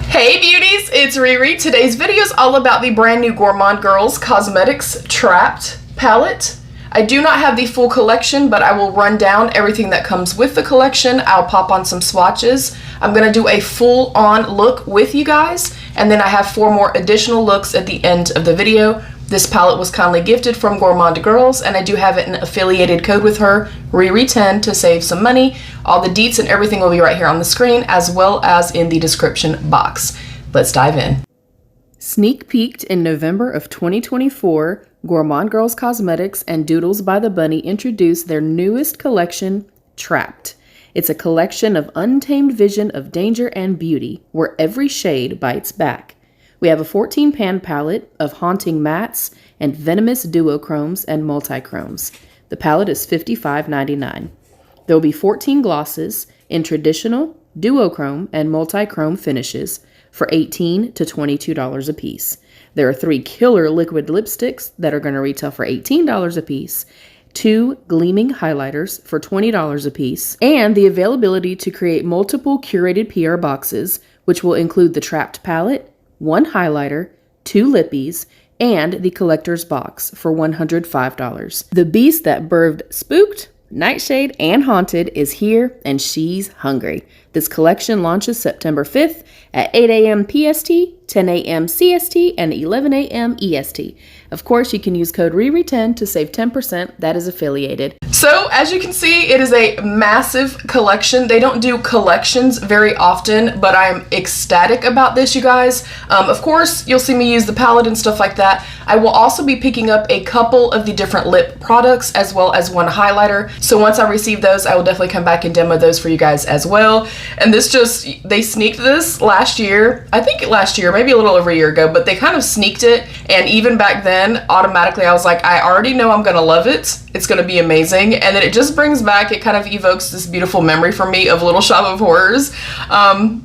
Hey beauties, it's Riri. Today's video is all about the brand new Gourmande Girls Cosmetics Trapped palette. I do not have the full collection, but I will run down everything that comes with the collection. I'll pop on some swatches. I'm going to do a full-on look with you guys, and then I have 4 more additional looks at the end of the video. This palette was kindly gifted from Gourmande Girls, and I do have an affiliated code with her, Riri10, to save some money. All the deets and everything will be right here on the screen, as well as in the description box. Let's dive in. Sneak peeked in November of 2024, Gourmande Girls Cosmetics and Doodles by the Bunny introduced their newest collection, Trapped. It's a collection of untamed vision of danger and beauty, where every shade bites back. We have a 14-pan palette of haunting mattes and venomous duochromes and multichromes. The palette is $55.99. There will be 14 glosses in traditional, duochrome, and multichrome finishes for $18 to $22 a piece. There are 3 killer liquid lipsticks that are going to retail for $18 a piece, 2 gleaming highlighters for $20 a piece, and the availability to create multiple curated PR boxes, which will include the Trapped palette, 1 highlighter, 2 lippies, and the collector's box for $105. The beast that birthed Spooked, Nightshade, and Haunted is here, and she's hungry. This collection launches September 5th at 8 a.m. PST, 10 a.m. CST, and 11 a.m. EST. Of course, you can use code RIRI10 to save 10%. That is affiliated. So, as you can see, it is a massive collection. They don't do collections very often, but I'm ecstatic about this, you guys. Of course, you'll see me use the palette and stuff like that. I will also be picking up a couple of the different lip products, as well as 1 highlighter. So once I receive those, I will definitely come back and demo those for you guys as well. And this they sneaked this last year. I think last year, maybe a little over a year ago, but they kind of sneaked it. And even back then, automatically I was like, I already know I'm gonna love it. It's gonna be amazing. And then it just brings back, it kind of evokes this beautiful memory for me of Little Shop of Horrors.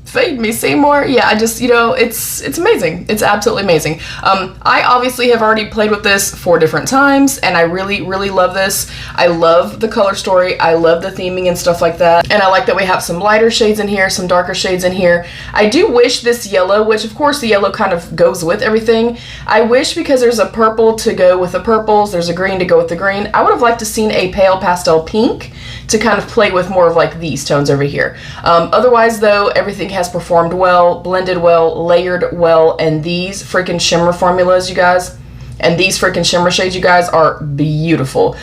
Fade me, Seymour. Yeah, I just, it's amazing. It's absolutely amazing. I obviously have already played with this 4 different times, and I really, really love this. I love the color story. I love the theming and stuff like that. And I like that we have some lighter shades in here, some darker shades in here. I do wish this yellow, which of course the yellow kind of goes with everything. I wish, because there's a purple to go with the purples, there's a green to go with the green, I would have liked to seen a pale pastel pink to kind of play with more of like these tones over here. Otherwise though, everything has performed well, blended well, layered well, and these freaking shimmer formulas, you guys, and these freaking shimmer shades, you guys, are beautiful.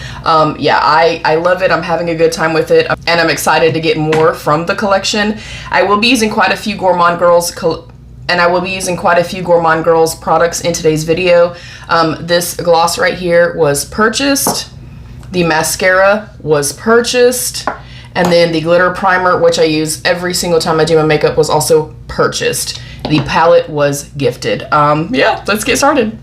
Yeah, I love it. I'm having a good time with it, and I'm excited to get more from the collection. I will be using quite a few Gourmande Girls products in today's video. This gloss right here was purchased. The mascara was purchased. And then the glitter primer, which I use every single time I do my makeup, was also purchased. The palette was gifted. Yeah, let's get started.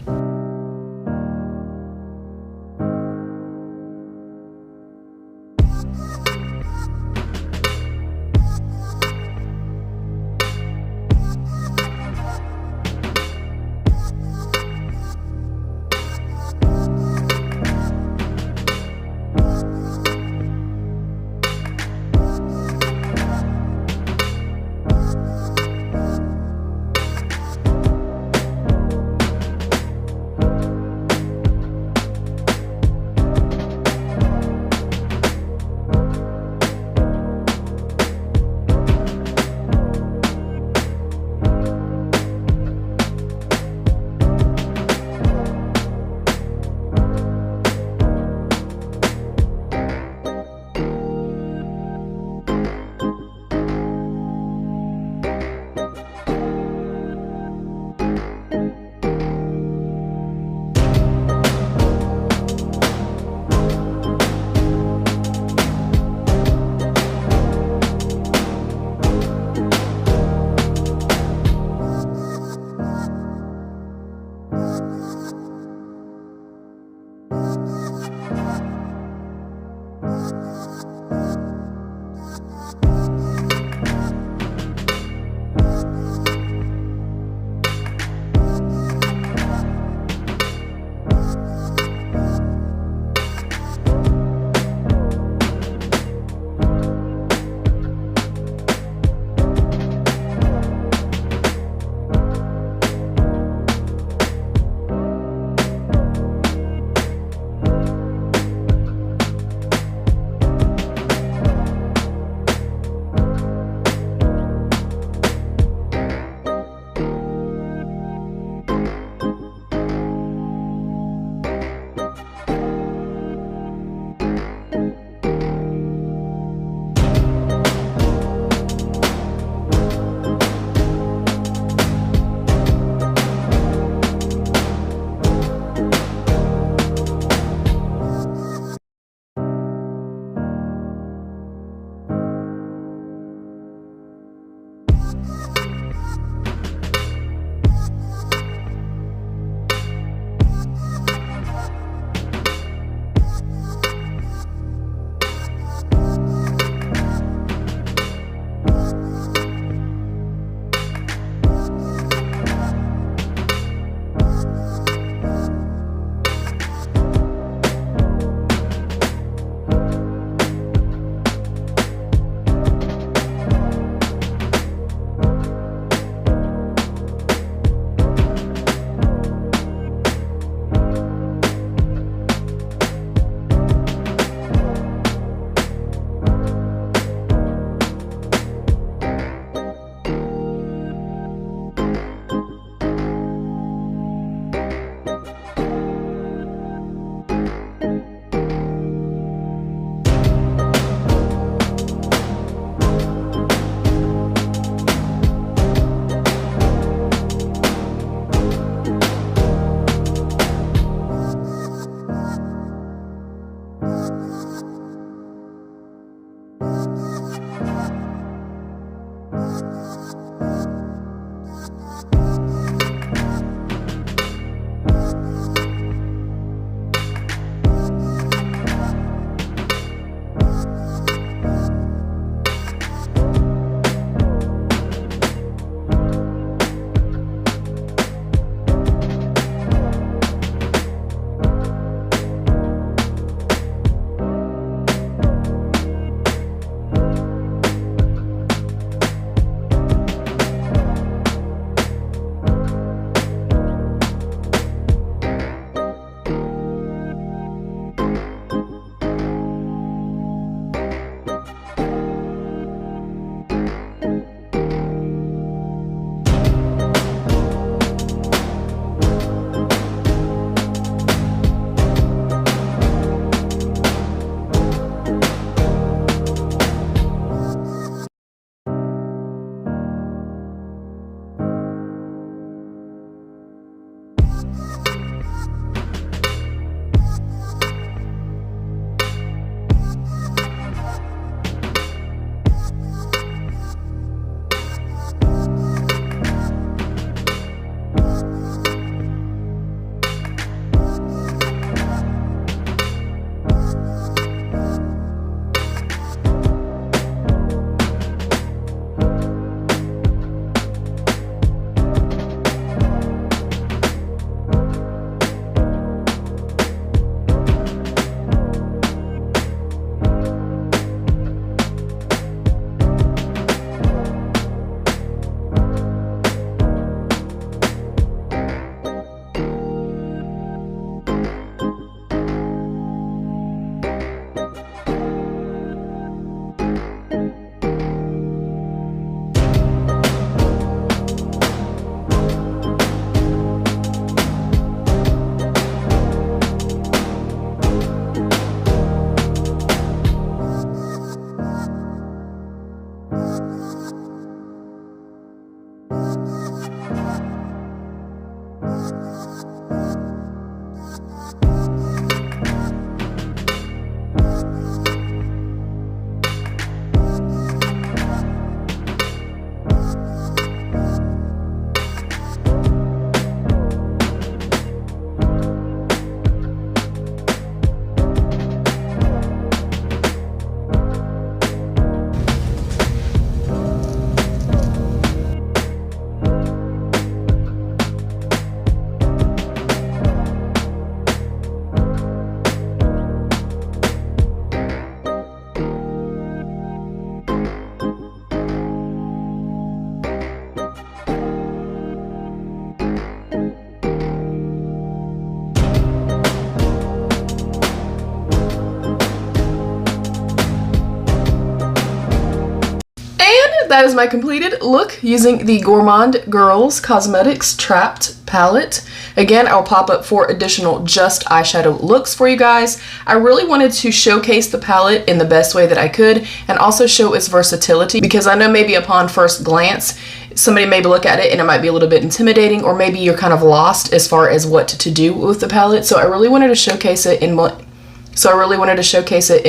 that is my completed look using the Gourmande Girls Cosmetics Trapped palette. Again, I'll pop up 4 additional just eyeshadow looks for you guys. I really wanted to showcase the palette in the best way that I could and also show its versatility, because I know maybe upon first glance somebody may look at it and it might be a little bit intimidating, or maybe you're kind of lost as far as what to do with the palette. So I really wanted to showcase it in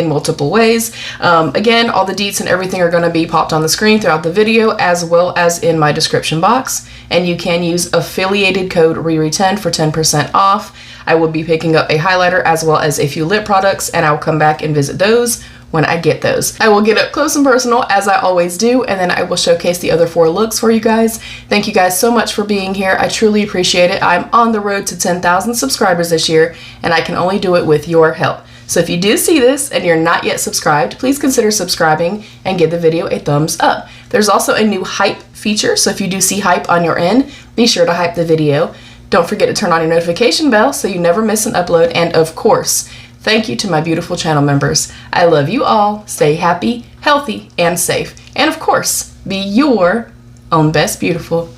multiple ways. Again, all the deets and everything are going to be popped on the screen throughout the video, as well as in my description box. And you can use affiliated code RIRI10 for 10% off. I will be picking up a highlighter as well as a few lip products, and I'll come back and visit those when I get those. I will get up close and personal as I always do, and then I will showcase the other 4 looks for you guys. Thank you guys so much for being here. I truly appreciate it. I'm on the road to 10,000 subscribers this year, and I can only do it with your help. So if you do see this and you're not yet subscribed, please consider subscribing and give the video a thumbs up. There's also a new hype feature, so if you do see hype on your end, be sure to hype the video. Don't forget to turn on your notification bell so you never miss an upload, and of course, thank you to my beautiful channel members. I love you all. Stay happy, healthy, and safe. And of course, be your own best beautiful.